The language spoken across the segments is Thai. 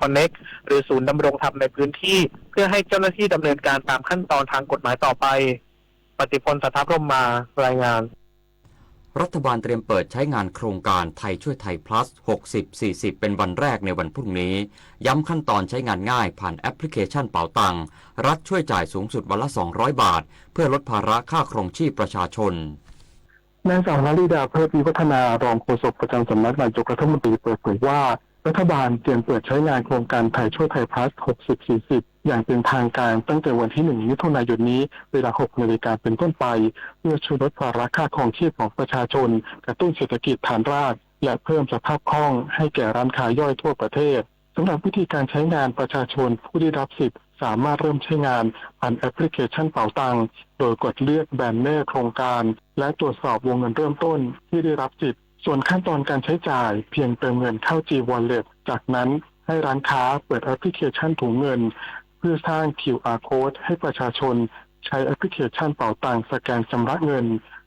Connect หรือศูนย์ดำรงธรรมในพื้นที่เพื่อให้เจ้าหน้าที่ดำเนินการตามขั้นตอนทางกฎหมายต่อไปปฏิพล สัทธพรหมมารายงานรัฐบาลเตรียมเปิดใช้งานโครงการไทยช่วยไทย plus 60-40 เป็นวันแรกในวันพรุ่งนี้ย้ำขั้นตอนใช้งานง่ายผ่านแอปพลิเคชันเป๋าตังรัฐช่วยจ่ายสูงสุดวันละ200 บาทเพื่อลดภาระค่าครองชีพประชาชนนางสาวนฤดา เพิ่มวิวัฒนารองโฆษกประจำสำนักนายกรัฐมนตรีเปิดเผยว่ารัฐบาลเตรียมเปิดใช้งานโครงการไทยช่วยไทย plus 60-40 อย่างเป็นทางการตั้งแต่วันที่ 1 มิถุนายนนี้เวลา 6 นาฬิกาเป็นต้นไปเพื่อช่วยลดภาระค่าครองชีพของประชาชนกระตุ้นเศรษฐกิจฐานรากและเพิ่มสภาพคล่องให้แก่ร้านค้าย่อยทั่วประเทศสำหรับวิธีการใช้งานประชาชนผู้ได้รับสิทธิ์สามารถเริ่มใช้งานผ่านแอปพลิเคชันเป๋าตังโดยกดเลือกแบนเนอร์โครงการและตรวจสอบวงเงินเริ่มต้นที่ได้รับสิทธิ์ส่วนขั้นตอนการใช้จ่ายเพียงเติมเงินเข้า G-Wallet จากนั้นให้ร้านค้าเปิดแอปพลิเคชันถุงเงินเพื่อสร้าง QR Code ให้ประชาชนใช้แอปพลิเคชันเป๋าตังสแกนชำระเงิน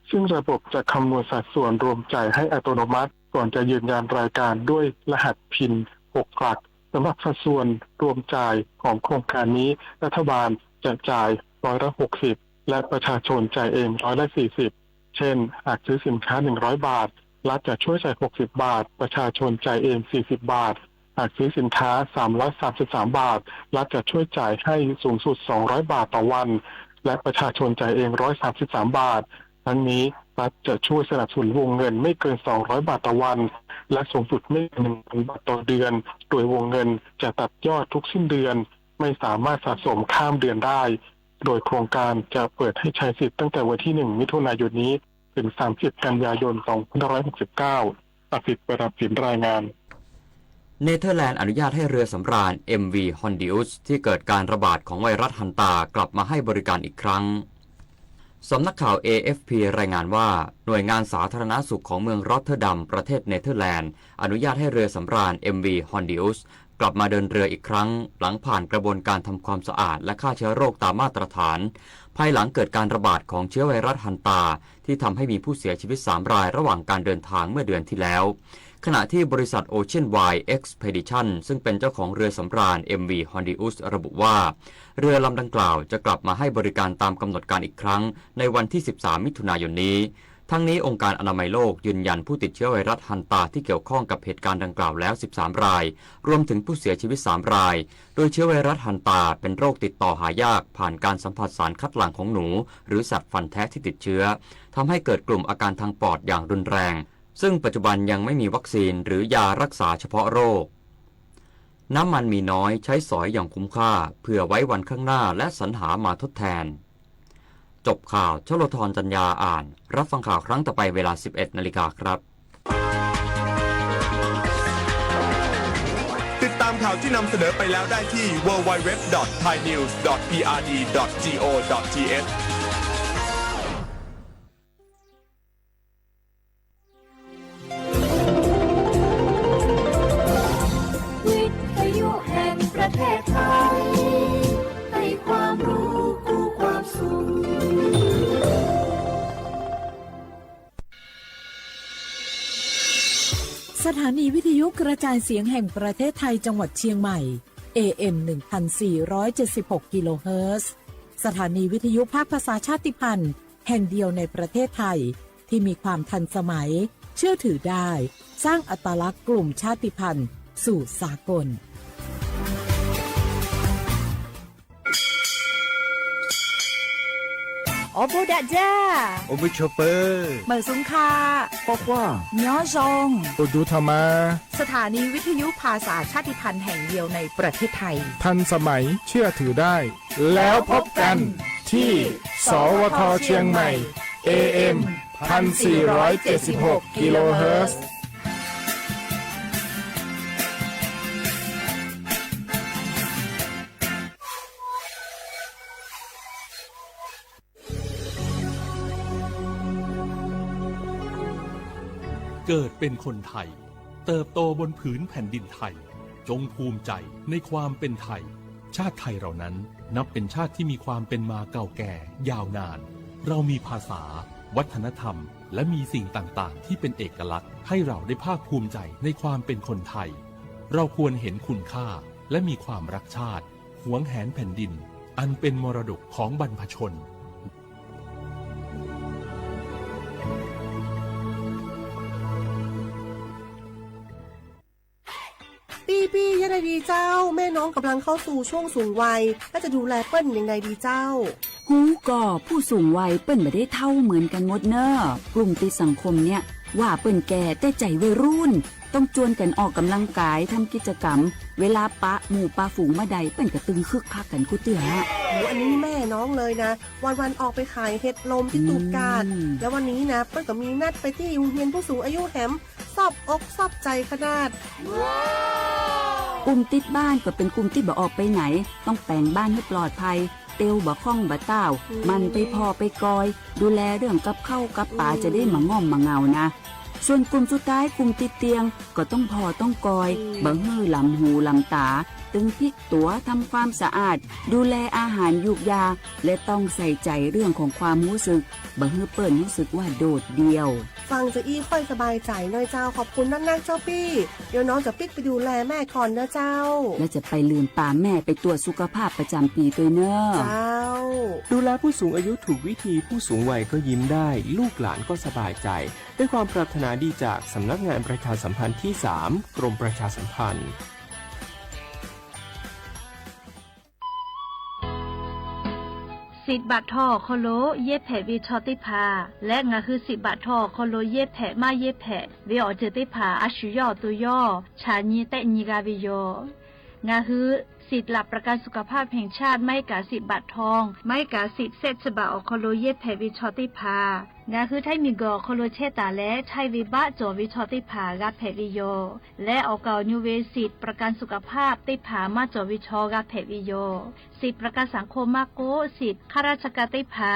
ซึ่งระบบจะคำนวณสัดส่วนรวมจ่ายให้อัตโนมัติก่อนจะยืนยันรายการด้วยรหัสพิน6 หลักสำหรับสัดส่วนรวมจ่ายของโครงการนี้รัฐบาลจะจ่าย60%และประชาชนจ่ายเอง40%เช่นหากซื้อสินค้า100 บาทรัฐจะช่วยจ่าย60 บาทประชาชนจ่ายเอง40 บาทหากซื้อสินค้า333 บาทรัฐจะช่วยจ่ายให้สูงสุด200 บาทต่อวันและประชาชนจ่ายเอง133 บาททั้งนี้รัฐจะช่วยสนับสนุนวงเงินไม่เกิน200 บาทต่อวันและสูงสุดไม่เกิน 1,000 บาทต่อเดือนโดยวงเงินจะตัดยอดทุกสิ้นเดือนไม่สามารถสะสมข้ามเดือนได้โดยโครงการจะเปิดให้ใช้สิทธิ์ตั้งแต่วันที่ 1 มิถุนายนนี้ถึง 30 กันยายน 2569 ประสิทธิ์ ประดับสินรายงานเนเธอร์แลนด์อนุญาตให้เรือสำราญ MV Hondius ที่เกิดการระบาดของไวรัสฮันตากลับมาให้บริการอีกครั้งสำนักข่าว AFP รายงานว่าหน่วยงานสาธารณสุขของเมืองรอตเทอร์ดัมประเทศเนเธอร์แลนด์อนุญาตให้เรือสำราญ MV Hondius กลับมาเดินเรืออีกครั้งหลังผ่านกระบวนการทำความสะอาดและฆ่าเชื้อโรคตามมาตรฐานภายหลังเกิดการระบาดของเชื้อไวรัสฮันตาที่ทำให้มีผู้เสียชีวิต3 รายระหว่างการเดินทางเมื่อเดือนที่แล้วขณะที่บริษัท Ocean Wide Expedition ซึ่งเป็นเจ้าของเรือสำราญ MV Hondius ระบุว่าเรือลำดังกล่าวจะกลับมาให้บริการตามกำหนดการอีกครั้งในวันที่ 13 มิถุนายนนี้ทั้งนี้องค์การอนามัยโลกยืนยันผู้ติดเชื้อไวรัสฮันตาที่เกี่ยวข้องกับเหตุการณ์ดังกล่าวแล้ว13 รายรวมถึงผู้เสียชีวิต3 รายโดยเชื้อไวรัสฮันตาเป็นโรคติดต่อหายากผ่านการสัมผัสสารคัดหลั่งของหนูหรือสัตว์ฟันแท้ที่ติดเชื้อทำให้เกิดกลุ่มอาการทางปอดอย่างรุนแรงซึ่งปัจจุบันยังไม่มีวัคซีนหรือยารักษาเฉพาะโรคน้ำมันมีน้อยใช้สอยอย่างคุ้มค่าเพื่อไว้วันข้างหน้าและสรรหามาทดแทนจบข่าวชลธรจัญญาอ่านรับฟังข่าวครั้งต่อไปเวลา 11 นาฬิกาครับติดตามข่าวที่นำเสนอไปแล้วได้ที่ www.thainews.prd.go.thประเทศไทยให้ความรู้คู่ความสุขสถานีวิทยุกระจายเสียงแห่งประเทศไทยจังหวัดเชียงใหม่ AM 1476 กิโลเฮิรตซ์สถานีวิทยุภาคภาษาชาติพันธุ์แห่งเดียวในประเทศไทยที่มีความทันสมัยเชื่อถือได้สร้างอัตลักษณ์กลุ่มชาติพันธุ์สู่สากลโอบูดาจ้าโอบุชเปอร์เมอร์ซุงคาปอกว่าย้อซงโอดูธรรมาสถานีวิทยุภาษาชาติพันธุ์แห่งเดียวในประเทศไทยทันสมัยเชื่อถือได้แล้วพบกันที่สวทเชียงใหม่ AM 1476 กิโลเฮิรตซ์เกิดเป็นคนไทยเติบโตบนผืนแผ่นดินไทยจงภูมิใจในความเป็นไทยชาติไทยเรานั้นนับเป็นชาติที่มีความเป็นมาเก่าแก่ยาวนานเรามีภาษาวัฒนธรรมและมีสิ่งต่างๆที่เป็นเอกลักษณ์ให้เราได้ภาคภูมิใจในความเป็นคนไทย เราควรเห็นคุณค่าและมีความรักชาติหวงแหนแผ่นดินอันเป็นมรดกของบรรพชนปียังไงดีเจ้าแม่น้องกำลังเข้าสู่ช่วงสูงวัยแล้วจะดูแลเปิ้ลยังไงดีเจ้าฮูก่อผู้สูงวัยเปิ้นไม่ได้เท่าเหมือนกันหมดเนอะกลุ่มติดสังคมเนี่ยว่าเปิ้นแก่แต่ใจวัยรุ่นต้องจวนกันออกกำลังกายทำกิจกรรมเวลาปะหมู่ปะฝูงมาใดเปิ้นก็ตึงคึกคักกันกูเตืออันนี้แม่น้องเลยนะวันออกไปขายเห็ดลมที่ตูดกาดแล้ววันนี้นะเปิ้ลก็มีนัดไปที่โรงเรียนผู้สูงอายุแหมซอบอกซอบใจขนาดกลุ่มติดบ้านก็เป็นกลุ่มที่บ่ออกไปไหนต้องแปลงบ้านให้ปลอดภัยเตียวบ่ข้องบ่เต้ามันไปพอไปกอยดูแลเรื่องกับข้าวกับปลาจะได้มาง่อมมาเงานะส่วนกลุ่มสุดท้ายกลุ่มติดเตียงก็ต้องพอต้องกอยบ่ฮื้อลำหูลำตาตึงพริกตัวทำความสะอาดดูแลอาหารยุกยาและต้องใส่ใจเรื่องของความรู้สึกบ่ฮื้อเปิ้นรู้สึกว่าโดดเดี่ยวฟังจะอี้ค่อยสบายใจหน่อยเจ้าขอบคุณนักๆเจ้าปี้เดี๋ยวน้องจะปิดไปดูแลแม่ก่อนนะเจ้าและจะไปลืมปาแม่ไปตรวจสุขภาพประจำปีตัวเนอะเจ้าดูแลผู้สูงอายุถูกวิธีผู้สูงวัยก็ยิ้มได้ลูกหลานก็สบายใจด้วยความปรารถนาดีจากสำนักงานประชาสัมพันธ์ที่ 3 กรมประชาสัมพันธ์สิทธิ์บัตรทอโคโลเย็บแผลวิชอติพาและงาคือสิทธิ์บัตรทอโคโลเย็บแผลมาเย็บแผลวิออเจติพาอาชุยอตุยอชาญีเตญิกาวิโยงาคือสิทธิ์หลับประกันสุขภาพแห่งชาติไม่กาสิทธิ์บัตรทองไม่กาสิทธิ์เซชบะอโคโลเย็บแผลวิชอติพางาคือไทมีกอโคโลเชตาและไทวิบะจอวิชอติพากาแผลวิโยและออกานิเวสิทธิ์ประกันสุขภาพติพามาจอวิชอกาแผลวิโยสิทธิ์ประกันสังคมมาโกสิทธิ์ข้าราชการติพา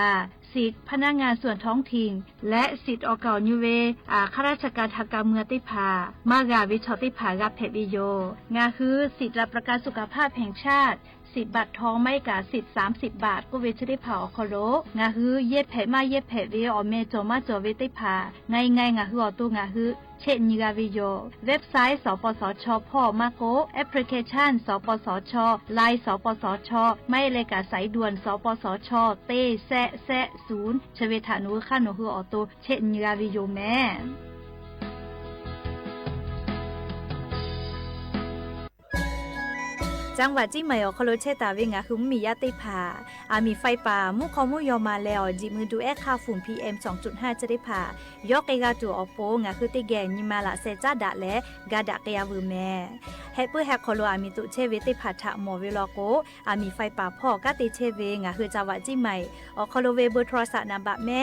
สิทธิพนักงานส่วนท้องถิ่นและสิทธิออกนิเวข้าราชการทางการเมืองติพามากาวิชอติพากาเพวิโยงาคือสิทธิรับประกันสุขภาพแห่งชาติสิทธิบัตรทองไม่กาสิทธิ์30 บาทก็เวชติพาอคโลงาคือเย็บแผลมาเย็บแผลเวอเมโจมาโจเวติพาไงงาคืออตุงาคือเช่นนิกาวิโยเว็บไซต์สปสชพ่อมาโกแอปพลิเคชันสปสชไลน์สปสชไม่เลยกาสายด่วนสปสชเต้แซะ0ชเวทานุค่าโนคือออโตเช่นนิกาวิโยแม่จังหวัดจีใหม่อคโลเชตาเวงาคือมียาติพามีไฟป่ามุคอมุยอมาแล้วจิมือดูค่าฝุ่น PM 2.5 จะได้พายกเอกาตัวอโปงาคือติแกนิมาละเซจาดะและกาดะกยาวูแม่เฮเปแฮคโลมีตุเชเวติพาทะหมอเวลโกมีไฟป่าพ่อกะติเชเวงาคือจังหวัดจีใหม่อคโลเวเบอร์โทรศัพท์นำบะแม่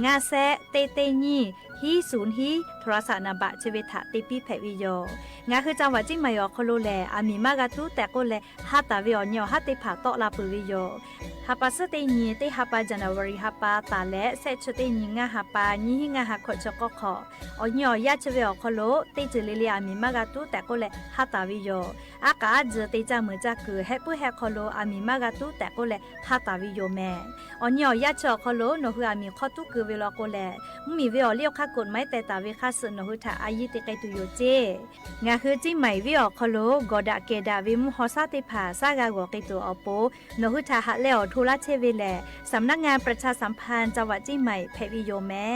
050เตเตญีฮี0ฮีโทรศัพท์นำบะเชเวทะติปีแผวิโยงาคือจังหวัดจีใหม่อคโลแลมีมากะตุแต่ก็แลฮาตาวิอญอฮัตติผาโตลาปุวิโยฮาปาสติญีติฮาปาจันวารีฮาปาตาและเซชติญีงาฮาปาญีหิงาฮาขดจกขอญอยาชเวอคโลติจิลิลีอามีมากาตุแต่ก็แลฮาตาวิโยอากาจติจามือจักคือเฮปุเฮคโลอามีมากาตุแต่ก็แลฮาตาวิโยแม่อญอยาชคโลโนฮืออามีขอตุคือเวลโกแลมีเวอเลียวคากฎไม้แต่ตาเวคาสโนฮือทาอายิติไกตุโยเจงาคือจิใหม่วิอคโลกอดาเกดาวิมุฮอซาติผาซากากกิตัวอโปโนหุทาหะเลอทุลาเชเวแลสำนักงานประชาสัมพันธ์จังหวัดจีใหม่เพวิโยแม่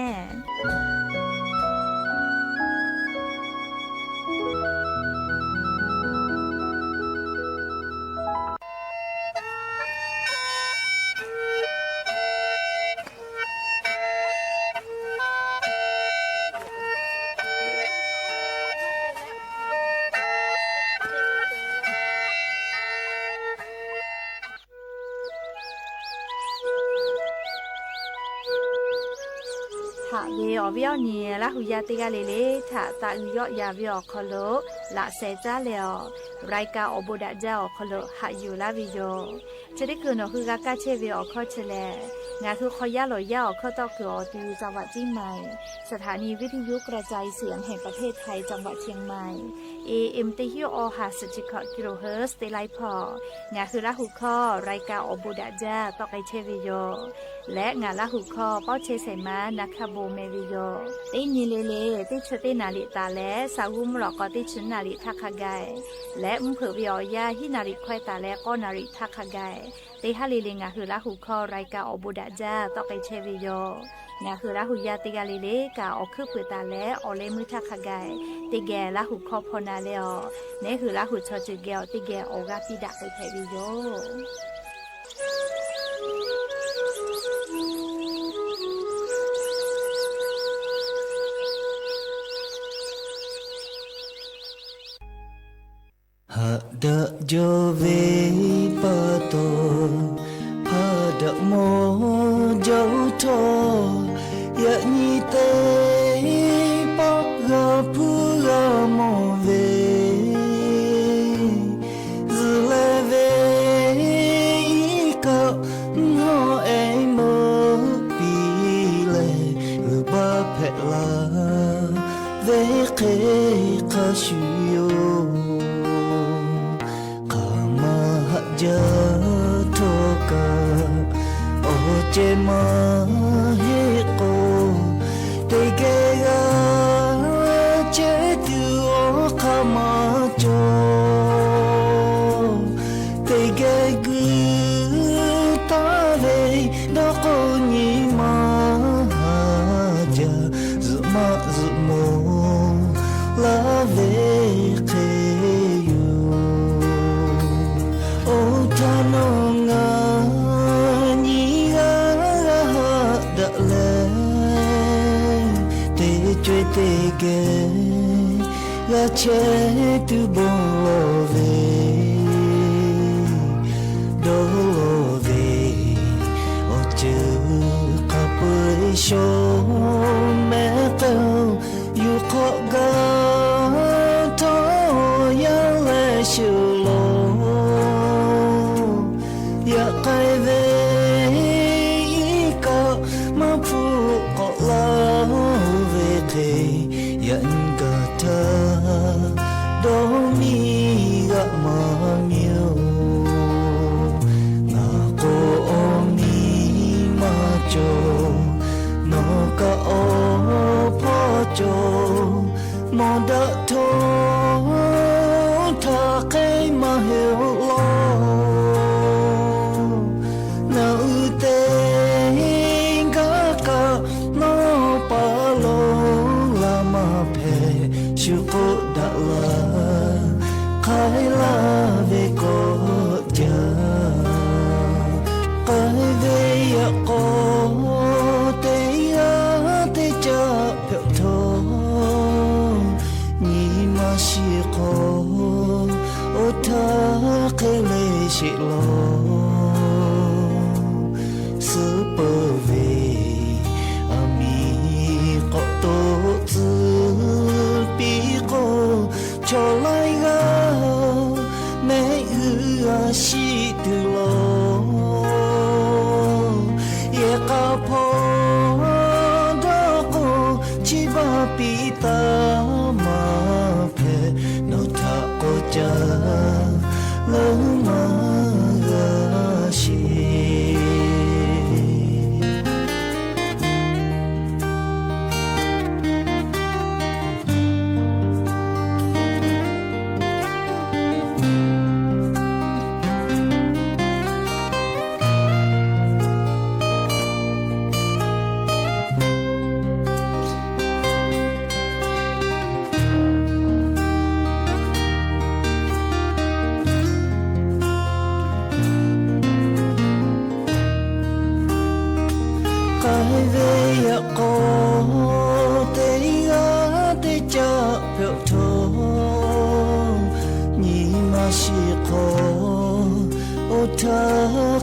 ถ้าเวอวิอเนี่ยละหุยาติกาเลเลถ้าตาอุยอยาวิอคโลละเซจาเลอ รายการอบุดาเจ้าคลหาอยู่ลาวิโยจะได้คืนคือกากาเชวิอข้อเชลงานคือขอย่าหล่อย่าข้อต่อเกือตูจังหวัดเชียงใหม่สถานีวิทยุกระจายเสียงแห่งประเทศไทยจังหวัดเชียงใหม่ AM ติฮิโอหาสจิคกิโลเฮิรตซ์ไลพองานคือละหุข้อรายการอบุดาเจ้าต่อไกเชวิโยและงานละหุข้อป้อเชเสมานักโบเมวิโยตีนีเลเลติชตินาลิตาและสาวุมหลอกกติชนาลิทักขกายและมุเผวิอยาฮินาริควายตาและก็นาริทักขกายตีฮาลีเลงาคือละหุข้อรายการอบุดาเจ้าต่อไกเชวิโยงาคือละหุยาติกาเลเลกาออกคือเปิดตาและออเลมือทักขกายติแกละหุข้อพนาเลอเนี่ยคือละหุชอจิเกลติแกออกาปิดาไปเทวิโยHada jove pato hada mo jau tho ya ni te pa ga pu ga mo ve zle ve ka no e mo pi le ba phe la ve ke ka shu yo jatuhka oje mahe ko tegega jetu kama jo tegegu tave doko ni maja zuma zumo lave tege la che tu bon love do love o chu ka pu sho me to you ko ga to ya le shu lo ya kai ve ka ma pu ko la yan gata do mi ga ma myo na ko mi ma cho no ka o po cho mo da tho tha kai ma he lo na u te ga ka no pa lo Syuko dakla kaila ve ko ja kai ve ya ko te ya te cha pyo tho ni ma shi ko o tha ke le shi lo su po ve ami ko to zu cho lại ga mẹ ưa si từ lo ye ka po do ko chi ba pi ta ma phe no tha ko cha lo ma ga si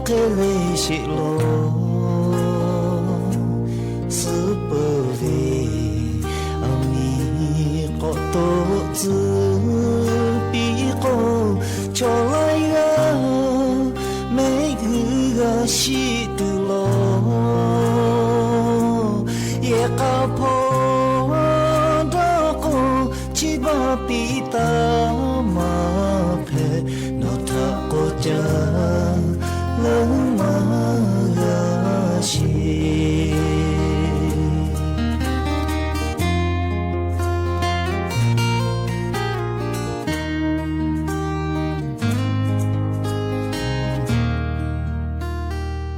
kele shi lo super ve ami ko to zu pi ko ရှိသူလောရေကဖို့တော့ကိုချစ်ပါပီတာမဖဲနော်ထကိုကြလုံးမရရှိ Hãy subscribe cho kênh Ghiền Mì Gõ Để không bỏ lỡ เ những video hấp dẫn. พ Hãy subscribe cho kênh Ghiền Mì Gõ Để không bỏ lỡ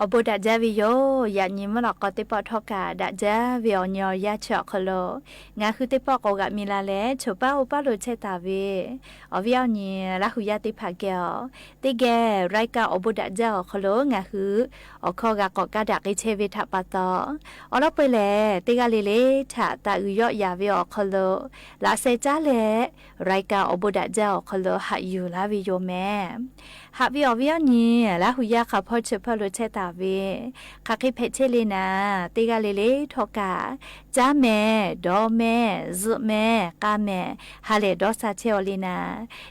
อบุดาจาวิโยยานิมลอกก็ติปอทอกาดาจาวิอญอยาเฉาะคโลงาคือติปอกกะมีลาเลโฉป้าอุปาโลเชตาเวอวิอญิลาหุยาติภาเกลติแกไรกาอบุดาจาคโลงาคืออคอกะกอกะดะกิเชวิทะปะตออลอไปแลติกาเลเลทะตะอุยอยาวิอคโลลาเซจาเลไรกาอบุดาจาคโลหะอยู่ลาวิโยแม่หาวิอวิอญิลาหุยาคาพอเฉพาะโลเชตาเวคาคิเพเชลีนาติกาเลเลทอกาจ้าแม่ดอแม่ซุแม่กาแม่ฮาเลดอซาเชอลีนา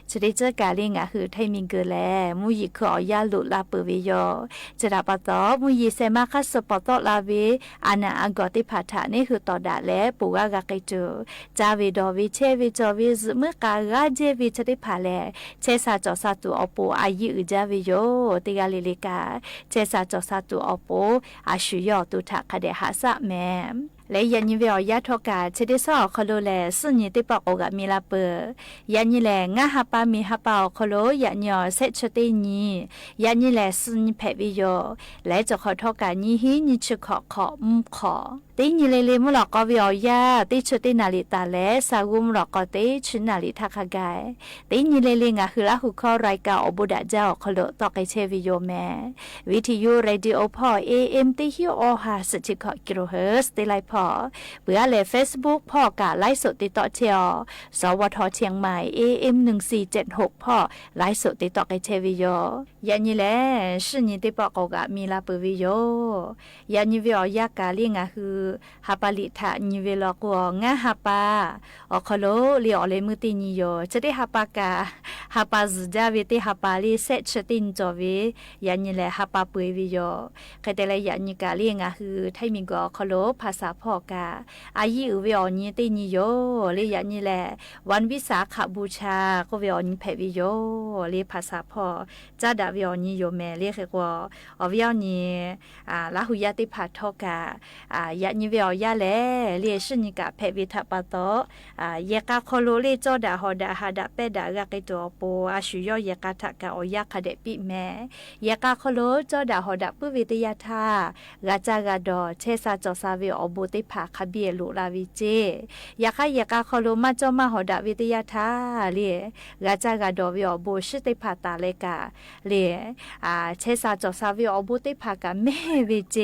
จะได้เจอกาลิงอ่ะคือไทมิงเกแลมุยคืออยาลุลาเปเวโยจะรับปะตอมุยเซมาคัสปอตลาเวอานาอังกอติพาทานี่คือต่อดาแลปูกากะเกจูจาเวดอวิเชวิจอวิซุเมื่อกากาเจวิจะได้พาแลเชซาจอซาตูอปูอายิอุจาวิโยติกาเลเลกาเชซาจอซาตูอปูอาชุยอตุทะคเดหาสะแมและยันยิเวอยาทอกาเชดิซอคโลแลสุญญติปอกอกะมีลาเปยันยิแลงะฮาปามีฮาปาคโลยันยอเซชติญียันยิแลสุญเพวิโยและจะขอทอกาญิหิญิชขอขอมุขอติญิเลเลมุลอกอวิอยาติชตินาลิตาและสากุมลอกอติชุนาลิทักกายติญิเลเลงะคือละหุคอรายกาอบุดะเจ้าคโลตอกไกเชวิโยแมวิทยุเรดิโอพอ AM ติฮิโอฮาสจิกกิโลเฮิรตซ์ติไลพอเบื่อเลย Facebook พ่อกะไลฟ์สดติดต่อเชียวสวทเชียงใหม่ AM 1476พ่อไลฟ์สดติดต่อไกเชวิโยยันยิแลชื่อญิติปอกอกะมีลาเปวิโยยันยิวิอยากาลิงะคือฮาปาลิทะญิเวลอกวงะฮาปาอคโลลิออเลมุติญิโยจะได้ฮาปากาฮาปาซจาเวติฮาปาลิเซชตินจอเวยันยิแลฮาปาเปวิโยใครแต่ละยันยิกาลิงะคือไทมิงกอคโลภาษาพ่อกาอายิอุเวอญิติญิโยลิยันยิแลวันวิสาขบูชาก็เวอญิเพวิโยลิภาษาพ่อจาดาเวอญิโยแมลิเขกวอเวอญิลาหุยาติภาทอกายันยิเวอยาแลลิชิญิกะเพวิทัปะโตเยกาโคโลลิจอดาฮอดาฮาดาเปดากะกิโตโปอาชุยอเยกาทะกะอยาคเดปิแมเยกาโคโลจอดาฮอดาปุวิติยาทากาจากาดอเชซาจอซาเวอบุติภาคเบียลุลาวิเจยาคายกาโคโลมาจอมาฮอดาวิติยาทาเลกาจากาดอเวอบุชิติภาตาเลกาเลเชซาจอซาเวอบุติภากะเมวิเจ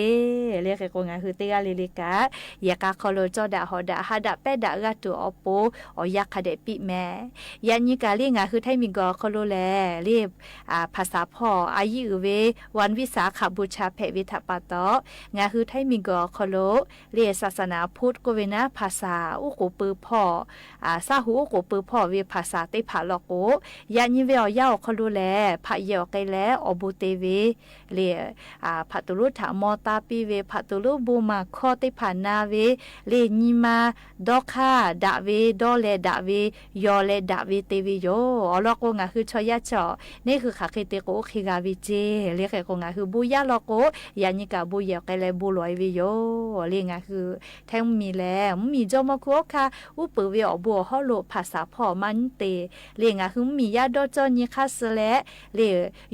เลเกโกงาคือติกาลิลิกายากาโคโลจอดาฮอดาฮาดาเปดากาตุอโปอยาคเดปิแมยันยิกาลิงาคือไทมิงกอโคโลแลเรียบภาษาพ่ออายิอุเววันวิสาขบูชาเพวิทัปะโตงาคือไทมิงกอโคโลเรียศาสนาพุทธกเวนะภาษาอุโกปือพ่อซาหูอุโกปือพ่อเวภาษาติภาลโกยันยิเวอยาโคโลแลพะเยอไกแลอบุเตเวเรียพัตุรุถามอตาปีเวพัตุรุบูมาคอติภานาเวเลญิมาดอคาดาเวดอเลดาเวยอเลดาเวเตวิโยอลอกงาคือชอยะจอนี่คือขาคิเตโกคิกาวิเจเรียกกงาคือบุยาลอโกยานิกาบุยะไกแลบุลอยวิโยเรียงาคือแทงมีแลมีจอมโคค่ะอุปเวอบัวฮอโลภาษาพ่อมันเตเรียงาคือมียาดอจอนิคาสแลเร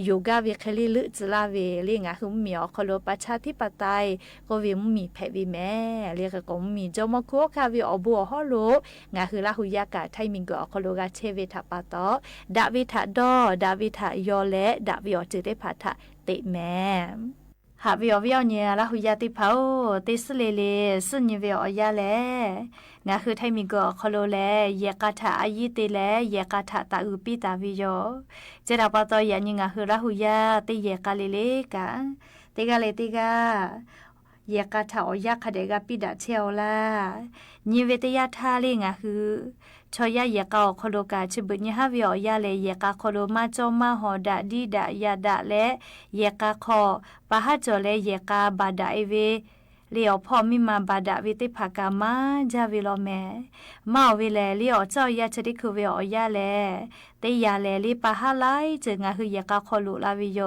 โยกาเวคลิลึจลาเวเรียงาคือมีอคโลประชาธิปไตยก็เวมีแพวิแม่เรียกก็มีจอมโคค่ะเวอบัวฮอโลงาคือลาหุยากะไทมิงกอคโลกาเชเวทปะตอดาวิทะดอดาวิทะยอเลดาวิอจิเตภาทะเตแมหาวิอวิอเนียลาหุยาติเผาติสเลเลสุญญเวอยาแลงาคือไทมิงกอคโลแลเยกาทะอายิติแลเยกาทะตาอุปิตาวิโยเจราปะตอยานิงาคือลาหุยาติเยกาเลเลกะติกาเลติกาเยกาทะอยาคเดกาปิดาเชลลาญิเวตยาทาเลงาคือชอยาเยกาโคโลกาชิบุญฮาวิอยาเลเยกาโคโลมาจอมาฮอดาดีดายาดาเลเยกาคอปะฮะจอเลเยกาบาดาเอเวเลียวพ่อมิมาบาดาวิติภากามาจาวิโลเมมาวิเลเลียวเจ้ายาชดิคือวิอยาเลเตยาเลลิปะฮาไลจึงาคือเยกาโคโลลาวิโย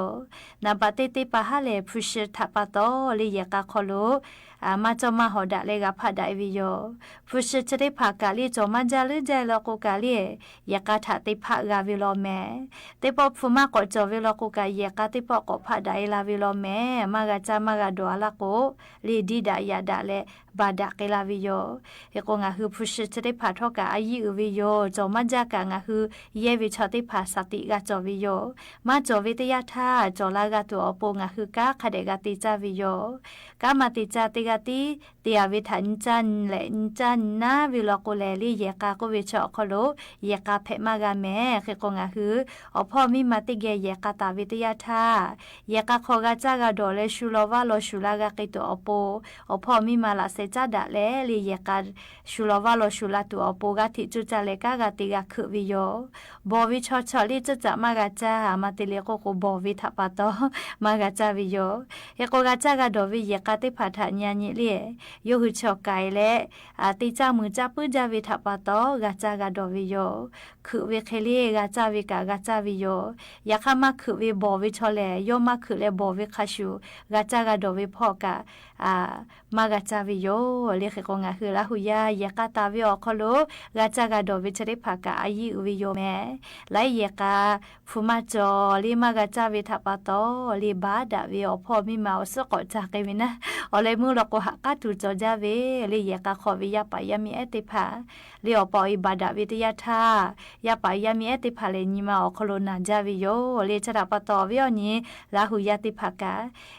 นาบาเตติปะฮาเลพุชทัปะโตลิเยกาโคโล มาจอมาหอดะเลกะผาดะวิโยผู้ชจะได้ผากาลีจอมาจาลือใจลอกกาลียากาถาติผากาวิโลแม่เตปอฟูมาก็จอวิโลกกายากาติปอก็ผาดะลาวิโลแม่มากะจามากะดอละโกลีดีดายาดะเลบาดะเกลาวิโยเฮโกงะฮือผู้ชจะได้ผาทอกะอายิอวิโยจอมาจากะงะฮือเยวิชอติผาสติกะจอวิโยมาจอวิทยาทาจอลากะตัวอปงะฮือกะคเดกะติจาวิโยกะมาติจาติกะติเตียวิทันจันและจันนาวิโลโกเลลีเยกาโกวิชอคโลเยกาเพมากะแม่เฮโกงะฮืออพ่อมีมาติเกเยกาตาวิทยาทาเยกาโคกะจากะดอเลชูโลวาโลชูลากะกิตัวอปอพ่อมีมาละเซจาดะเลลีเยกาชูโลวาโลชูลาตัวอปกะติจุจาเลกะกะติกะคือวิโยบอวิชอชอลีจุจะมากะจามาติเลโกโกบอวิทัปะตอมากะจาวิโยเฮโกกะจากะดอวิเยกาติผาทะญาญิเลโยหุชอกายและติจามือจาปื้จาวิทัปะตอกะจากะดอวิโยคือวิเคลีกะจาวิกะกะจาวิโยยะคะมะคือวิบอวิชอเลโยมะคือเลบอวิคาชูกะจากะดอวิพอกะมากะจาวิโยเลเฮโกงะคือละหุยายะกะตาวิอคโลกะจากะดอวิชริภากะอายิวิโยแมไลเยกาฟุมาจอลิมากะจาวิทัปะตอลิบาดะวิอพอมิมาอสกอจากะวินะอเลมุลโกหะกะตุจอจาเวลิเยกาขอวิยาปายามิเอติภาลิอปออิบาดะวิทยาทายาปายามิเอติภาเลญิมาอคโลนาจาวิโยเลชะระปะตอวิอญิลาหุยาติภากะ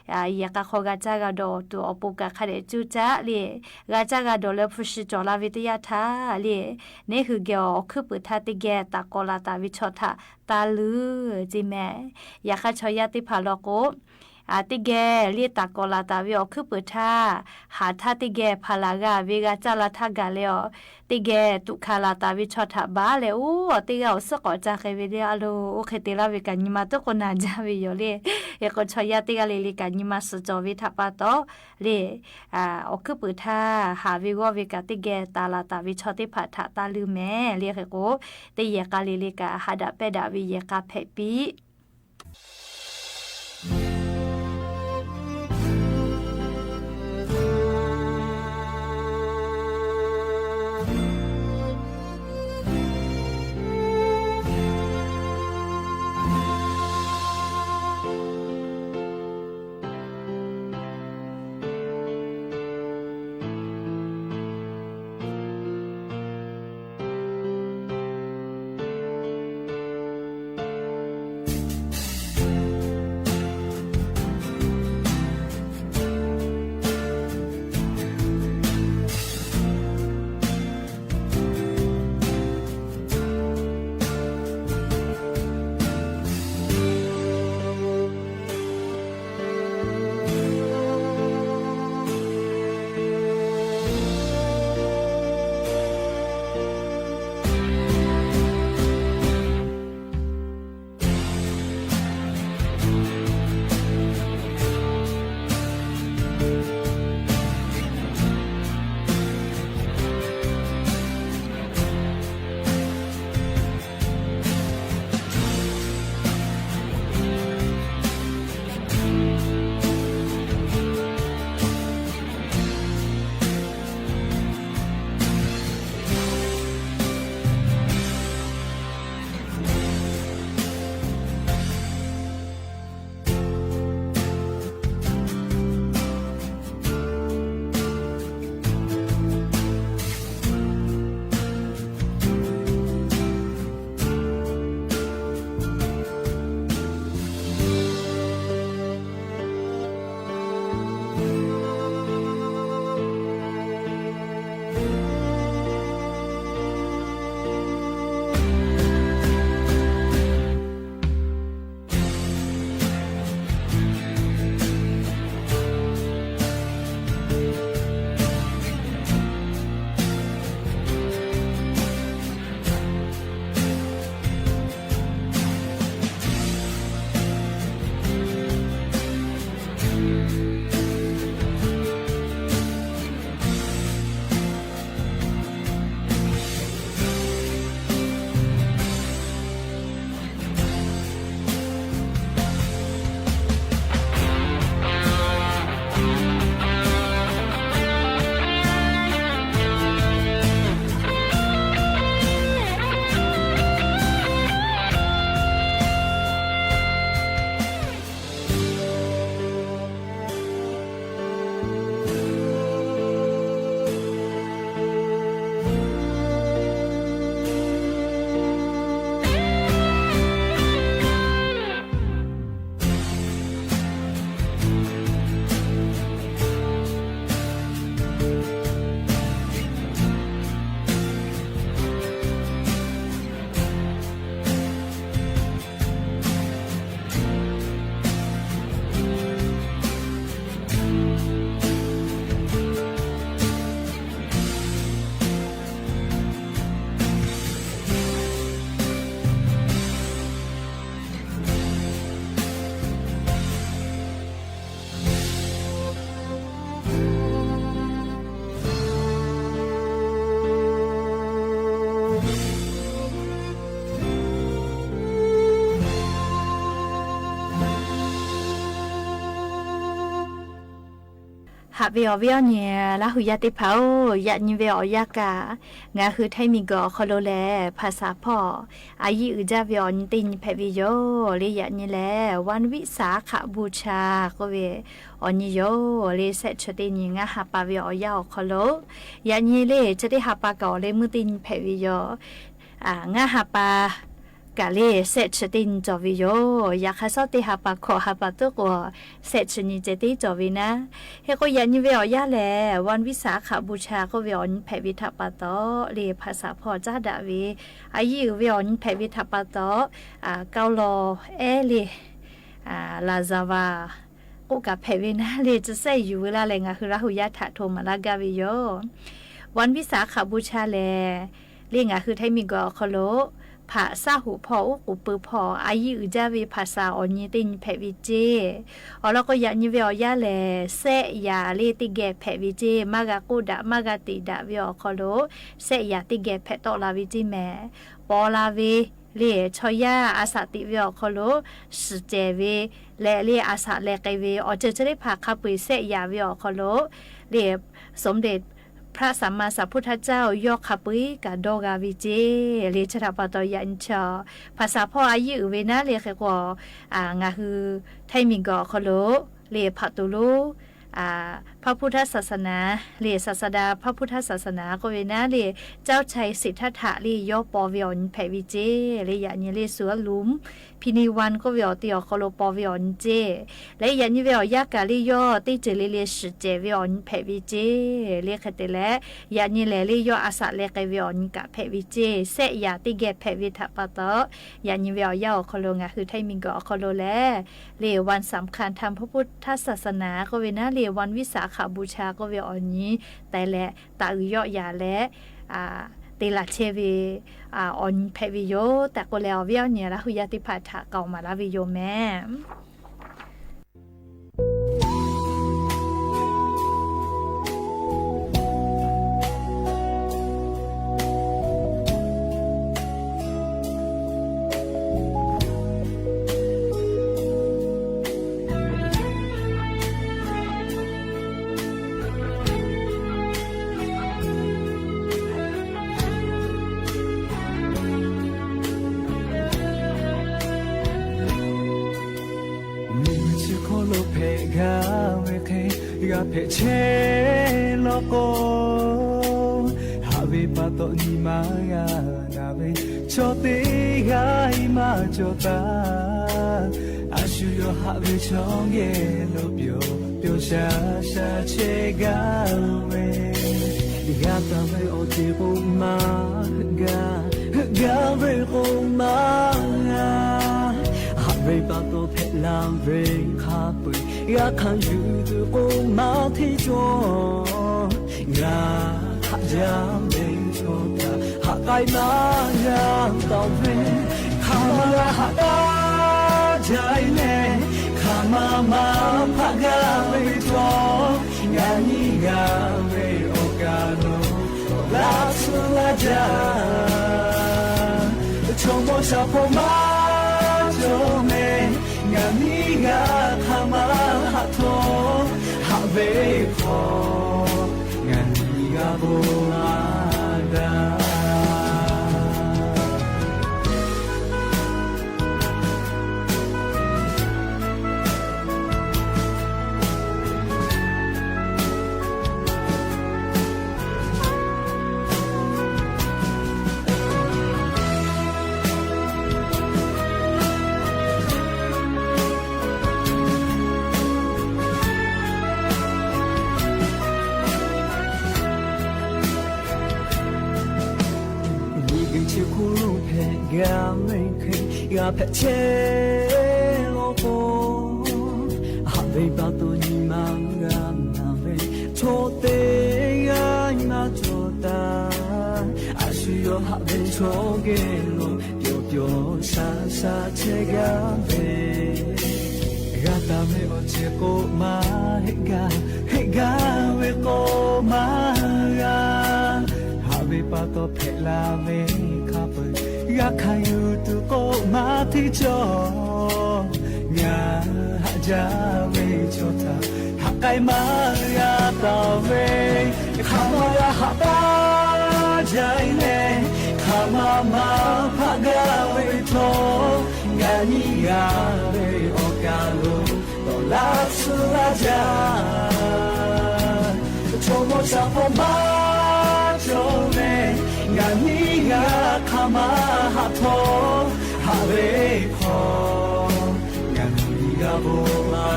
เยกาขอกะจากะดอตุอปุกะคะเรจุจาเลกะจากะดอเลฟุชิจอลาวิทยาทาเลเนหุเกอคึปทาติเกตากอลาตาวิชอทาตาลือจิแมยาคะชอยาติภาลโกติเกลีตากอลาตาวิอคึปทาหาทาติเกพาลากาวิกาจาลาทากาเลอติเกตุคาลาตาวิชอทาบาเลอูติเกอสกอจาเควิเดอโลโอเคติลาวิกาญิมาตโกนาจาวิโยเลเอโกชอยาติกาเลลิกาญิมาสจอวิทัปะตอเลอคึปทาหาวิโกวิกาติเกตาลาตาวิชอติภาทาตาลือแมเลเฮโกติเยกาเลลิกาหาดะเปดาวิเยกาเพปี าเวอเวอเนี่ยละหุยาติเผายันเวอยากางาคือไทยมีกอคอโลแลภาษาพ่ออายุอืจาเวอนตินเพวิโยเลยยันนี่แลวันวิสาขบูชาก็เวอนิโยเลยเสชตินงาหาปาเวอยาคอโลยันนี่เลยจะได้หาปากอเลยมือตินเพวิโยงาหาปากะเลเสชตินจอวิโยอยากให้สติหาปากขอหาปากตัวกว่าเสชนิเจติจอวินะเฮก็ยันยิเวอยาแลวันวิสาขบูชาก็เวอนแผ่วิทัปปะโตเรภาษาพอจ้าดาวีอายุเวอนแผ่วิทัปปะโตเกาโลเอลีลาซาวากูกับแผ่วินะเลจะใส่อยู่เวลาแรงคือราหุยะถะโทมาลากาวิโยวันวิสาขบูชาแลเรียกคือไทยมีกอคโลภาษาหูพออุกุปือพออายุจาวิภาษาอนิตินเพวิเจแล้วก็ยันยิเวอยาแลเสยาเลติเกเพวิเจมากากูดะมากาติดะวิอคโลเสยาติเกเพตอลาวิจิแมปอลาวิเลชอยาอาสาติวิอคโลสเจวิและเลอาสาเลกวิอจะได้พาคาปุยเสยาวิอคโลเลสมเด็จพระสัมมาสัมพุทธเจ้ายกขับปุยกับโดกาวิเจเรชราปตยันชอภาษาพ่ออายุเวนะเรียกว่างาคือไทยมิงกอคโลเรพัตุลูพระพุทธศาสนาเรศาสดาพระพุทธศาสนาก็เวนะเรเจ้าชัยสิทธัตถะเรยอปอวิอนแผ่วิเจเรยานิเรสัวลุมพินิวันก็วิอติอคโลปอวิอนเจและยานิเวอยากาเรยอติเจเรสเจวิอนแผ่วิเจเรคเตและยานิเลเรยออาสะเลกวิอนกะแผ่วิเจเสยาติเกแผ่วิทัปปะตอยานิเวอยาอคโลงะคือไทยมิงกอคโลแลเรวันสำคัญทำพระพุทธศาสนาก็เวนะเรวันวิสาขบูชาก็เวอนี้แต่และตาอุยอยาและเตลาเชวีออนเพวิโยแต่ก็แล้วเวียวเนี่ยละหุยาติภาษาเก่ามาละวิโยแม่เพเชโลโกฮาเวปาโตนิมายานาเวโชติกายมาโจตาอาชูโยฮาเวชองเยโลเปียวชาชาเชกาเวยาตาเวโอเจโกมากากาเวโกมาเวปาโตเพลาเวคาปุยอยากขันอยู่ดูโอมาที่จงาหักยามเดินชดตาหักไกมายามต่อเวข้ามาหักตาใจเล่ข้ามาพักกาเวทองานีกาเวโอกาโนลาสุลาจาชมโมชาพมางานีกาขมาหัทโตหักเวคองานีกาโบอาดากาไม่เคยกาเพเชโลโกฮาเวปาโตนิมังกานาเวโชเตยายมาโจตาอาชูโยฮาเวโชเกโลเปียวชาชาเชกาเวกาตาเมโอเจโกมาเฮกาเวโกมากาฮาเวปาโตเพลาเวคาเปอยากให้อยู่ตัวโกมาที่จงาจาเวโชตาหักไ ไกมาอย่าตาเวข้ามาอย่าหาตาใจเน่ข้ามาพักไว้ทองานนี้ยาเรโอกาลุต่อลาสุราจาโชโมชาพมาโจเน่งานนี้ยาข้ามาหาทองหาเรคองานนี้ยาโบมา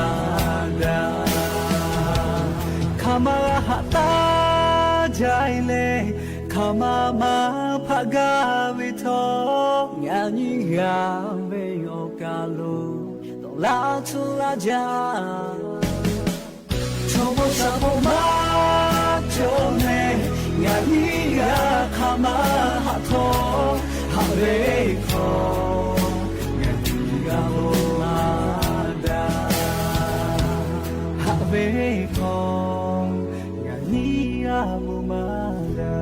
ดาข้ามาหาตาใจเล่ข้ามาพักวิทองงานนี้ยาเวโอกาลุต้องลาทุลาจาโชโมชาโมมาโจเนงานนี้ยาข้ามาหาทองหาเรคองานนี้ยาโบมาดาหาเวคองงานนี้ยาโบมาดา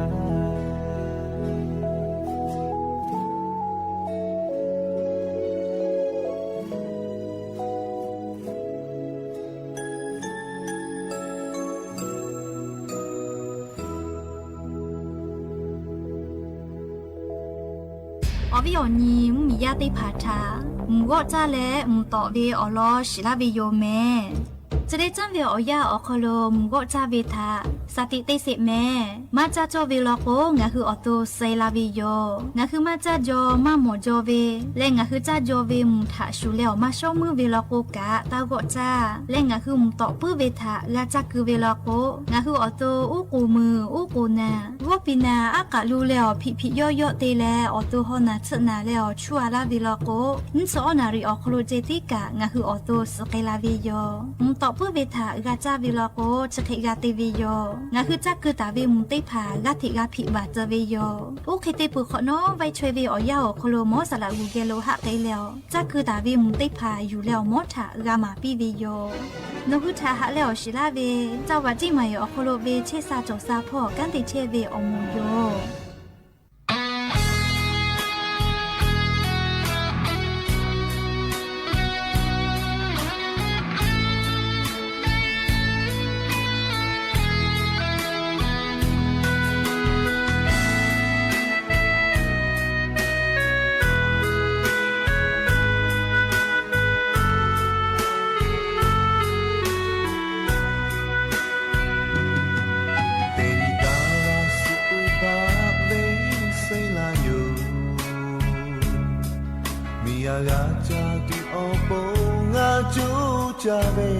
อวิโอนีมีญาติผาทาก็จ้าแลต่อเวอลอศิลาเวโยแม่จะได้จำเวอยาอคโลก็จ้าเวทาสติเตเสแม่มาจ้าจอเวลโกงะคือออโตไซลาเวโยงะคือมาจ้าจอมาหมอจอเวและงะคือจ้าจอเวมุทาชูแล้วมาชอมือเวลโกกะตาก็จ้าและงะคือมุต่อปื้อเวทากะจ้าคือเวลโกงะคือออโตอุกูมืออุกูนาวปินาอากะลูแล้วพิย่อเตแลออโตฮอนาชนาแล้วชัวลาเวลโกนสอนาริออคโลเจติกะงะคือออโตสเกลาเวโยมุต่อปื้อเวทากะจ้าเวลโกจะเทกาเตเวโยงะคือจ้าคือตาเวมุเตผากะทิกาพิบาจเวโยอุเคเตปุขอน้อไว้ช่วยเวอยาโคโลมอสละกูเกโลหะเตแล้วจ้าคือตาเวมุเตผาอยู่แล้วมอทากามาปิเวโยนกุทาหะแล้วศิลาเวจ้าวาจิมายอโคโลเวเชซาจอซาพ่อกันติเชเวอมูโยJabe,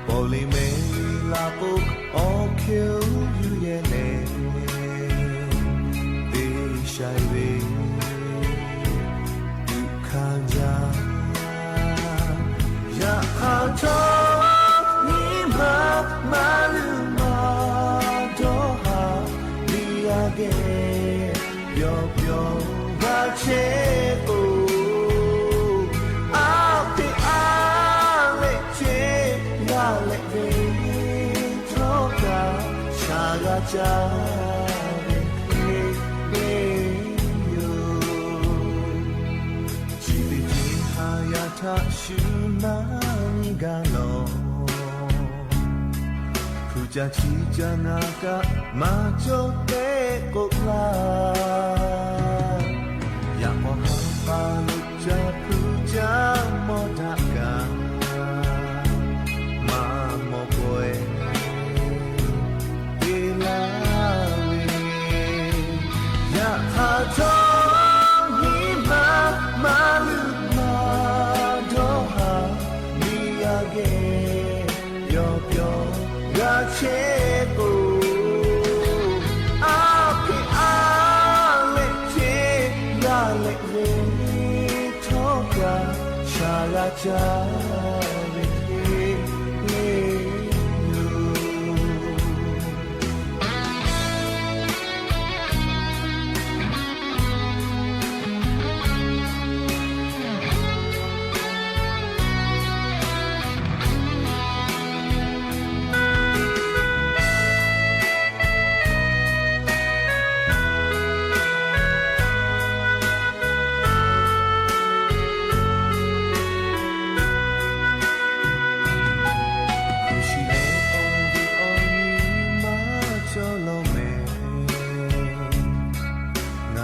Poli me la book, all kill you yene. They shy way, you can't ya hato, ni maluma, doha, ni age, yo, bache, ja be yo chi bi ha ya tha shu na ga lo pu ja chi ja na ga ma cho te ko la ya mo ha pa lu ja pu ja mo da ga ma mo boy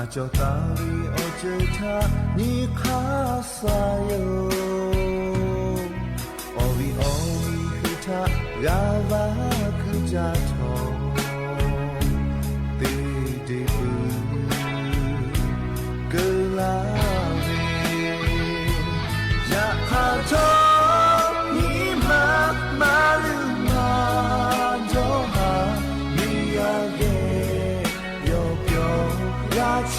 就大理我追他你卡萨哟哦比和他呀吧可家头滴滴不格拉维呀哈头你妈妈鲁玛就哈你呀给有表呀切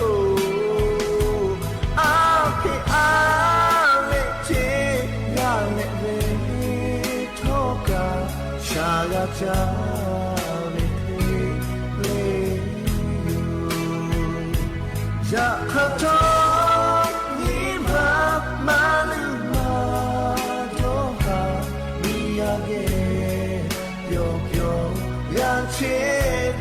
哦阿皮阿嘞切呀嘞喂托嘎沙呀家嘞嘞哟呀哈头你妈妈鲁玛就哈你呀给有表呀切哦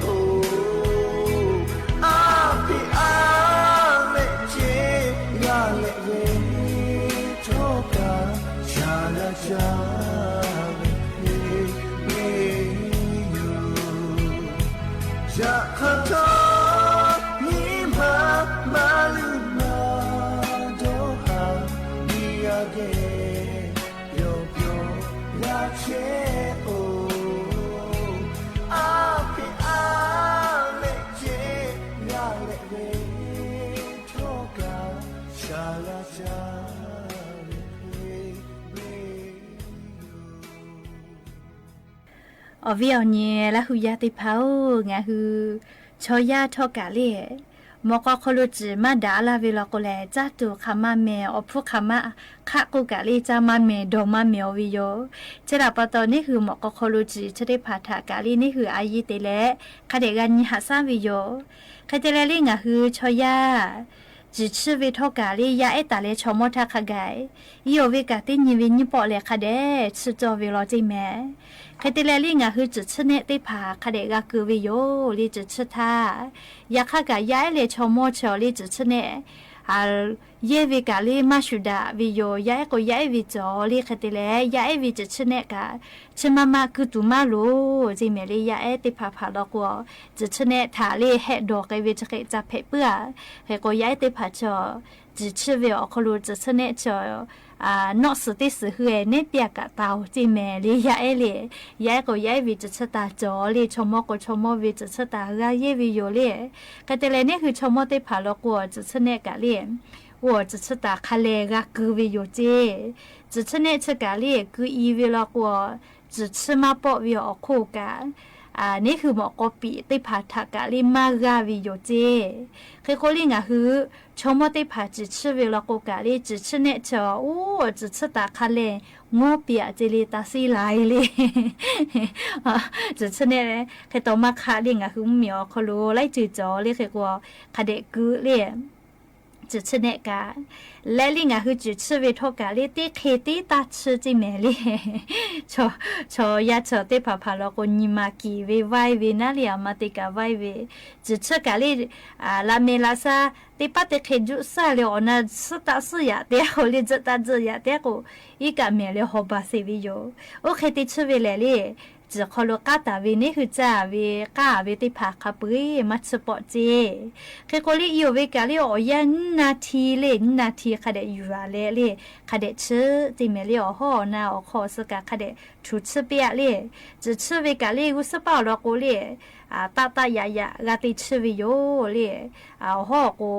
ở video nhé là hùi ya tây pháo ngã hù cho ya cho cả lệ mà có khâu chỉ mà đã là vì là cô lẽ cha tụ khăm mà mẹ ở phụ khăm mà khác cô cả lệ cha mà mẹ đồ mà mẹ video chỉ là bắt đầu này hù mà có khâu chỉ cho để phát thả cả lệ này hù ai tây lẽ khai để gan hạ sang video khai tây lẽ ngã hù cho ya chỉ吃为头咖喱呀，一打来炒毛他卡盖，有为咖喱你为你包来卡的，吃着为了这咩？开的来哩，我是只吃那对扒，卡的个各位哟，你只吃它，呀卡个呀来炒毛炒，你只吃那，啊，也为咖喱马苏达为哟，呀个呀为做，你开的来呀为只吃那个，吃妈妈个杜马路，这咩哩呀对扒扒了个，只吃那塔哩黑多个为这个杂配不啊，还个呀对扒做，只吃为我可路只吃那做。nó sự tí sự huề nét bia cả tàu chỉ mẹ li dạy li dạy của dạy vì chỉ ta cho li cho mò của cho mò vì chỉ ta ra dạy vì yo li cái tên này nétคือcho mò tây phá lo của chỉ nét cả li 我只吃打开来个各位有这只吃那吃咖喱cứ ý vì lo của chỉ吃嘛bỏ vì ở khô cảนี่คือหมอกอปีได้ผ่าทักกะลิมากาวิโยเจคือคนลิงคือชมว่าได้ผ่าจิชื่อเวลาโกกะลิจิชื่อเนี่ยเจอโอ้จิชื่อตาคาเลงอเปียเจลิตาซีไลเลยจิชื่อเนี่ยคือต่อมาคาลิงคือเหมียวเขารู้ไล่จืดจ่อเลยคือว่าคาเดกุเลย只吃那个，来哩我是只吃为托咖哩，得开得大吃这么哩，瞧呀瞧得爬爬了个尼玛鸡为外为那里啊嘛得个外为，只吃咖哩拉面拉萨得把得开就啥了，那吃大吃呀得好哩这大这呀得个一个面了好把谁为有，我开得吃为来哩。只ขอลูกกาตาวินี่คือจ้าวิกาวิติภาคปุยมัสปอเจคือคนที่อยู่วิกาลิโอยันนาทีเลยนาทีคดอยู่อะไรเลยคดชื่อจิเมลิโอฮอนาโอคอสกาคดทุชื่อเปียเลยจะชื่อวิกาลิกุสปาลกูเลยตาตายายากาติชื่อวิโยเลยฮอกู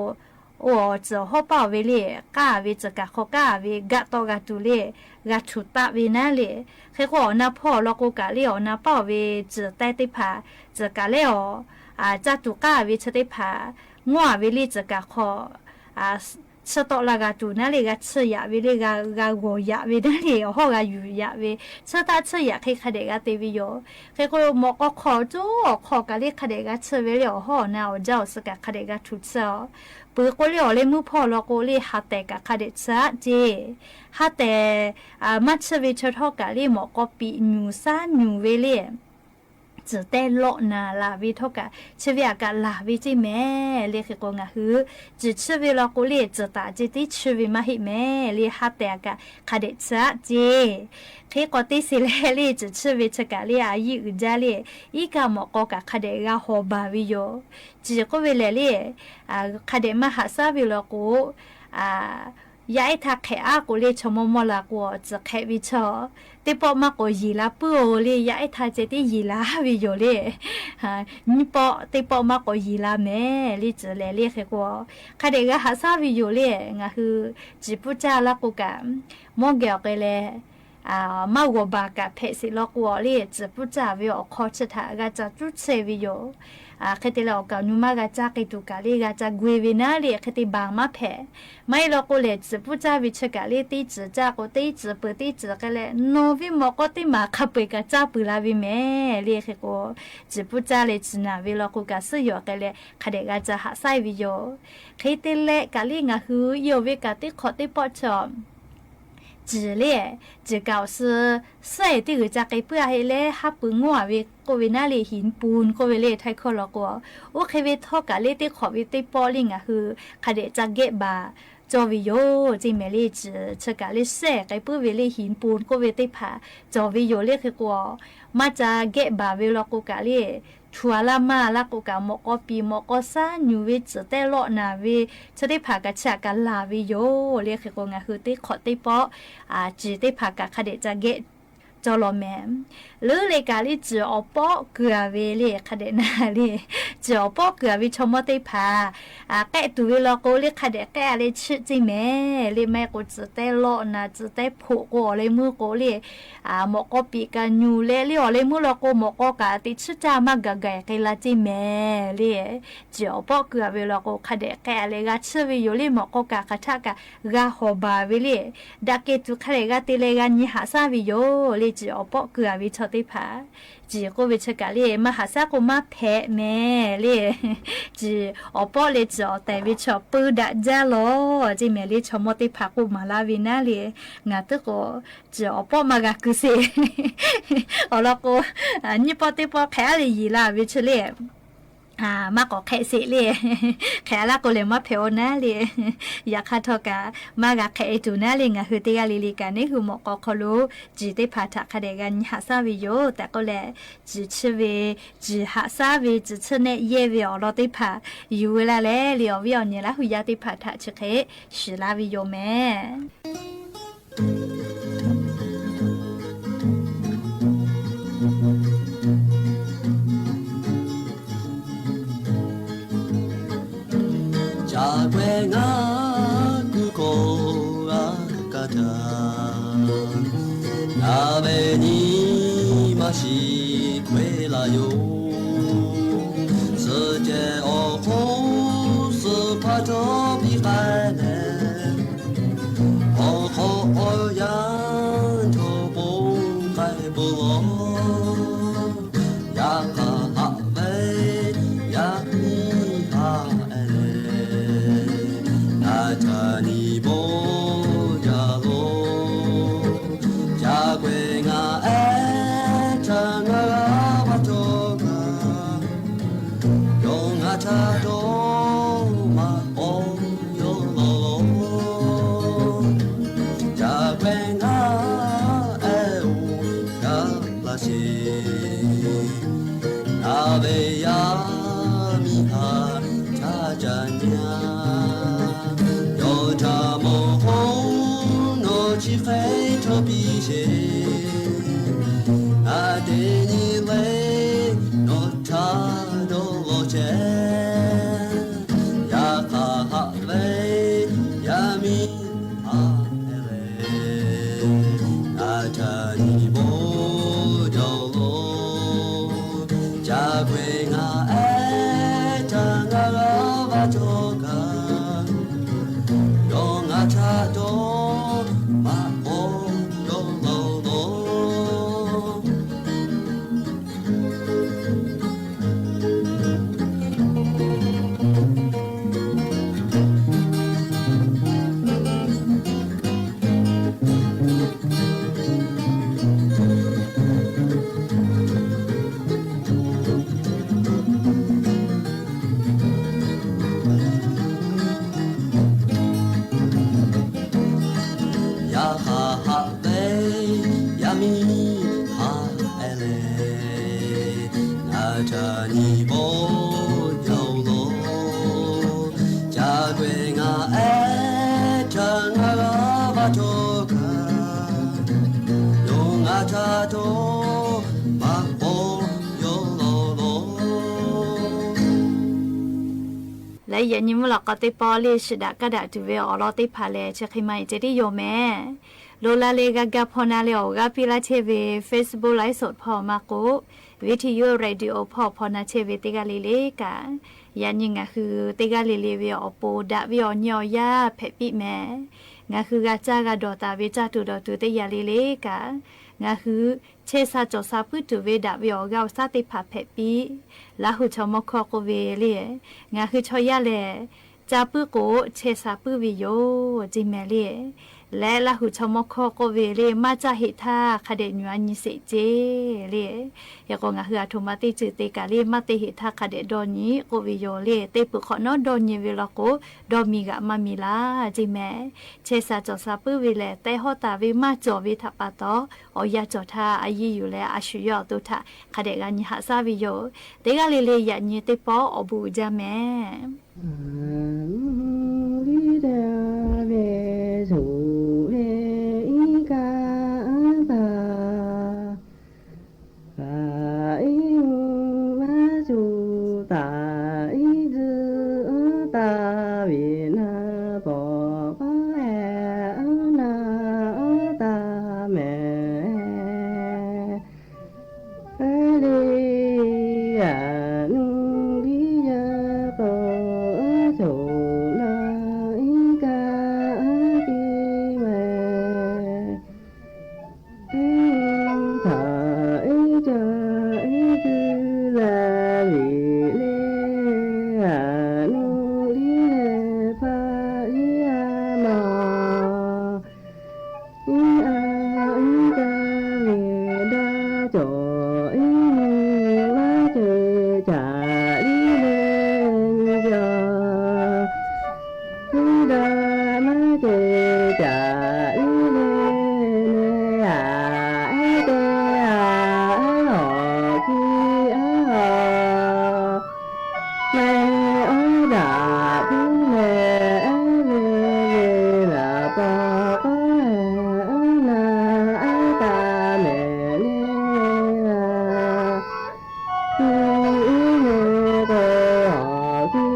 我只好包围哩，家为这个好家为家到家住哩，家出大为那哩，还好那破了个家里哦，那包围只带的怕，这家里哦家住家为吃的怕，我为哩这个好吃到那个住那里个吃呀为哩个我呀为那里好个鱼呀为吃大吃呀可以看那个对不哟，还好莫个烤住烤家里看那个吃为了好，那我就是个看那个出吃哦。ปื้อก็เลี้ยวเลยมือพอเราก็เลยหาแต่กับคาเดชะเจหาแต่มัชเวชทอกะเลยหมอก็ปีนูซ่านูเวเลยจ จะแต่โลนาลาวิทกะเชวิอากาลาวิจิแม่เรียกกงะฮือจะเชวิลกุเลจะตาจิติเชวิมาหิแม่เรียฮับแต่กะคาเดซะเจเคกอติสิเลลีจะเชวิชกะเลียอายุจาเลอีกามอกกะคาเดกะโฮบาวิโยจิก็เวเลลีคาเดมาหาซาวิลกุยายทักแขอากูเลยชมมลากูจะแขวิชอแต่พอมากูยีลาปูเลยยายทักเจติยีลาวิโยเลยนี่พอแต่พอมากูยีลาแม่เลยจะเลยเรียกกูคาเดกะหาซาวิโยเลยงะคือจิปุจาลากูกะมองเกี่ยวกันเลยมากกว่าบากะเพสิลกัวเลยจิปุจาวิโอคอชะทากะจะจุดเซวิโยคติเราเก่านุมากะจากิตุกะลีกะจากกุยวินาลีคติบางมาเพไม่เราก็เลยจะพูดจาวิชกะลีตีจะจากตีจะเปิดตีจะกันเลยโนวิมก็ตีมาขับไปกะจากปุลาวิแม่เรียกก็จะพูดจาเลยจินาวิเราก็กะซื้อยกันเลยคดีกะจะหาไซวิโยคติเละกะลีงะฮือโยวิกะติขอติปอชอม只咧，只搞是细啲个只个不系咧，哈不我为个为那里显半个为咧太可了个，我可为托个咧啲可为啲玻璃啊去，佢哋只个吧。做วิโยจิเมลีจืเชกาลิเซไกปื้อเวลีหินปูนก็เวติผาจอวิโยเรียกคือกว่ามาจะเกะบาเวลกูกะลีชัวละมาละกูกะมอกปีมอกซาญูวิจแต่โลนาวิจะได้ผากะชะกะลาวิโยเรียกคือกงะคือติขอติปอจิได้ผากะคเดจะเกะจอลอแมมหรือเลกาลิจืออปอเกือเวลีคเดนาลีจืออปอเกือวิชมอติผาแกะตุวิลโกเลคเดแกะเลชื่อจิแม่เลแม่กูจือแต่โลนะจือแต่ผูกกูเลมือกูเลหมอกปีกันยูเลเลอเลมือลโกหมอกกะติชื่อจามากะไกะลาจิแม่เลจืออปอเกือเวลโกคเดแกะเลกะชื่อวิโยเลหมอกกะคทะกะกะฮอบาเวลีดักเกตุคเดกะติเลกะญิหาซาวิโยจีอปอเกือวิชติผาจีก็วิชกะเลยมหาสากุมาแพ้แม่เลยจีอปอเลยจอแต่วิชปืดะจาโลจีแม่เลยชมติผากุมาลาวินาเลยงาตก็จีอปอมากะกุเซอลก็นี่ปอติปอแพ้เลยยีลาวิชเลยมากกว่าแค่สิเลยแค่ละก็เลยมาเพลน่าเลยอยากขัดทอกะมากกับแค่ตูน่าเลยงะคือเตียลิลิกันนี่คือหมอกเขารู้จีได้ผ่าตัดคดีกันหาซาวิโยแต่ก็เลยจีชื่อวิจีหาซาวิจีชื่อเนี่ยเย่วิอเราได้ผ่าอยู่เวลาเลยเลี้ยววิอเนี่ยละหุยาได้ผ่าตัดชื่อแค่ชิลาวิโยแม่鍋に増し回来よ世界哦红是怕着比海呢哦哦呀就不该不落呀哈哈喂呀你哈哎那家你不鍋やみはちゃちゃにゃよちゃもほんのちへちょびせあてにれのちゃどろちやかはれやみはれあちゃにぼじょろ자괴가 애장가 가져가 영아차도 마오로로로 တွေငါအဲထငါဘာတော့ကယောငါချာတော့မပေါ်ယောလောလော และยันยิมหลอกก็ติปอลิชดากระดาษจูเวอลอติพาเลเชคิไม่เจดิโยแม่โลลาเลกากาพอนาเลอกาพิลาเชเว Facebook ไลฟ์สดพอมาโกวิทยุเรดิโอพอนาเชเวติกาเลเลกายันยิงก็คือติกาเลเลเวอโปดะเวอญอยาเพปิแม่งาคือกาจากาดอตาเวจาตุดอตุเตยาเลเลกางาคือเชซาจอซาพุตุเวดะเวอกาซาติพาเพปิลาหุชมคอโกเวเลงาคือชอยาเลจาปุโกเชซาปุวิโยจิเมเลและละหุชมคอโกเวเลมาจาหิทาคเดญวานิเสเจเลยากงาฮือโทมาติจืเตกาเลมาเตหิทาคเดดอนีโกวิโยเลเตปุขอนอดอนีเวลาโกดอมีกะมามีลาจิเมเชซาจอซาปุวิเลเตฮอตาเวมาจอวิทาปาตออยาจอทาอายีอยู่แลอาชุยอตุทาคเดกานิหาซาวิโยเตกาเลเลยะนีเตปออบูจาแม่ลีเดเวสูเรอิกาบาบาอิมาจูตาอิจืตาวินาปอปะเอนาตาเมเอลียานุลิยาปอโซลาอิกาปิเมอิทาอิจาอิจุลาลิเลอานุลิเลปาลิอามาอิอาอิกาเวดาโจอิมาเจจาลิเลจาลิดามาเจจาลิเลอาเอเตอาหอคีอาแม่อดาพิเลเวลาปะปะนาอาตาเมเลอาอีเมโกคี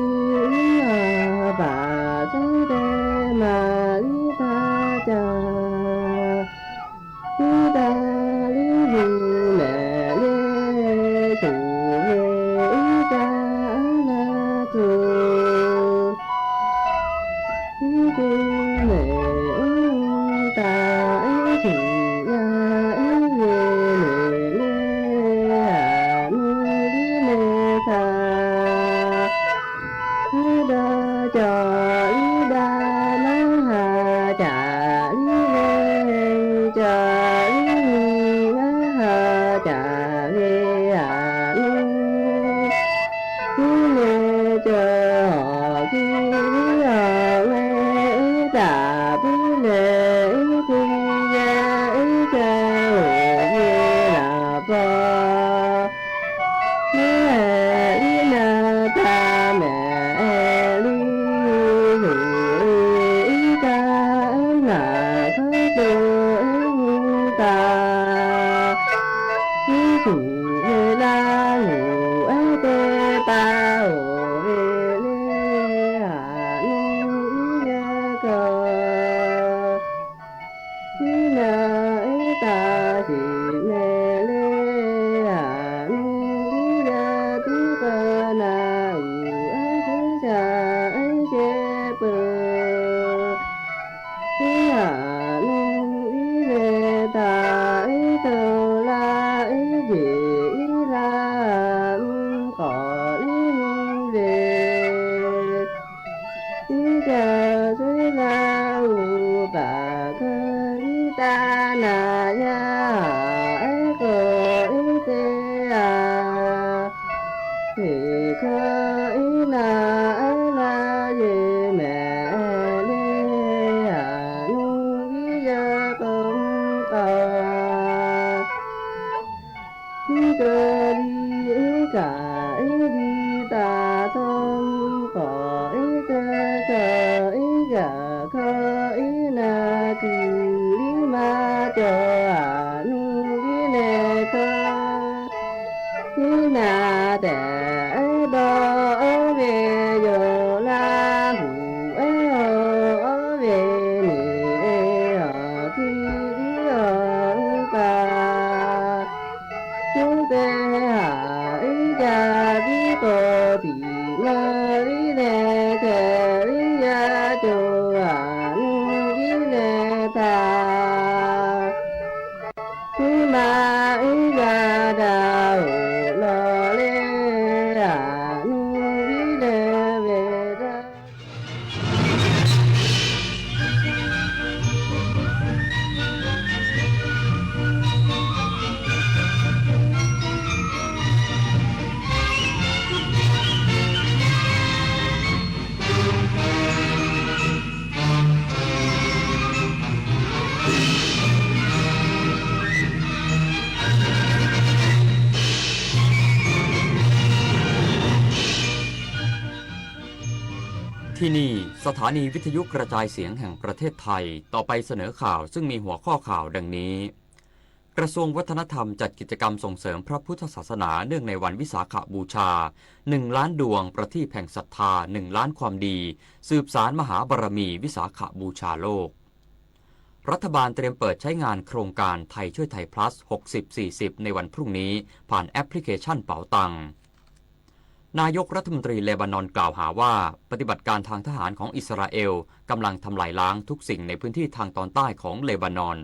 อาบาโซเดมาลิตาจาลิดาลิบูเลเลสูเวอิกาลาตูอิกุเมอุตาอิสุยาอิเวเลเลอานุลิเลทาฮาดาจาลิดานาหาจาลิเลจาลินาหาจาเวอานุลิเลจาคิอาเวตาปิเลอิกุยาอิจาโอเวลาปาเมลินาตาเมลิสุอิกานาคโตเอหุตาอิสุเวลาหูเอเตปาโอเวเลอานุอิยากาอินาอิตาสิเมเลอานุลิยาติปานาอุเอเจจาเอเจเปอิอานุลิเลตาอิโตลาอิจิอิลาขอลิเลอิจาสุลาอุปาคลิตานา ya eko ite a eka ina ala ye me le anu ya tom ka nikari eka edi ta tom ka eka ka เคยนาทีลิมาจอนุลิเนเคยนาแต่ดอเวโยลาหูเอโอเวนีเออทีริโอปาสุเตหาอิจาบิโตตินาริเนเทริยาโจอานุกิเลตาสุมาอิจาดาโอโลเลอานุกิเลเวดา ที่นี่สถานีวิทยุกระจายเสียงแห่งประเทศไทยต่อไปเสนอข่าวซึ่งมีหัวข้อข่าวดังนี้กระทรวงวัฒนธรรมจัดกิจกรรมส่งเสริมพระพุทธศาสนาเนื่องในวันวิสาขบูชา1 ล้านดวงประทีปแห่งศรัทธา1 ล้านความดีสืบสารมหาบารมีวิสาขบูชาโลกรัฐบาลเตรียมเปิดใช้งานโครงการไทยช่วยไทย plus 60-40 ในวันพรุ่งนี้ผ่านแอปพลิเคชันเป๋าตังนายกรัฐมนตรีเลบานอนกล่าวหาว่าปฏิบัติการทางทหารของอิสราเอลกำลังทำลายล้างทุกสิ่งในพื้นที่ทางตอนใต้ของเลบานอน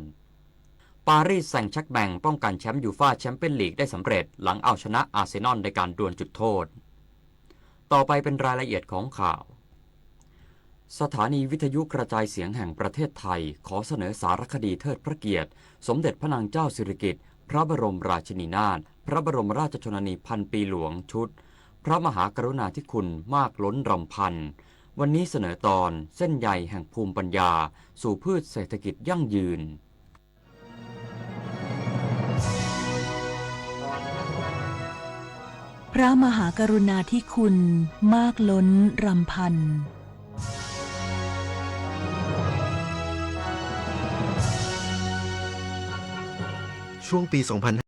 ปารีสแซงต์แชร์กแมงป้องกันแชมป์ยูฟ่าแชมเปี้ยนลีกได้สำเร็จหลังเอาชนะอาร์เซนอลในการดวลจุดโทษต่อไปเป็นรายละเอียดของข่าวสถานีวิทยุกระจายเสียงแห่งประเทศไทยขอเสนอสารคดีเทิดพระเกียรติสมเด็จพระนางเจ้าสิริกิติ์พระบรมราชินีนาถพระบรมราชชนนีพันปีหลวงชุดพระมหากรุณาธิคุณมากล้นรำพันวันนี้เสนอตอนเส้นใยแห่งภูมิปัญญาสู่พืชเศรษฐกิจยั่งยืนพระมหากรุณาธิคุณมากล้นรำพันช่วงปี 2500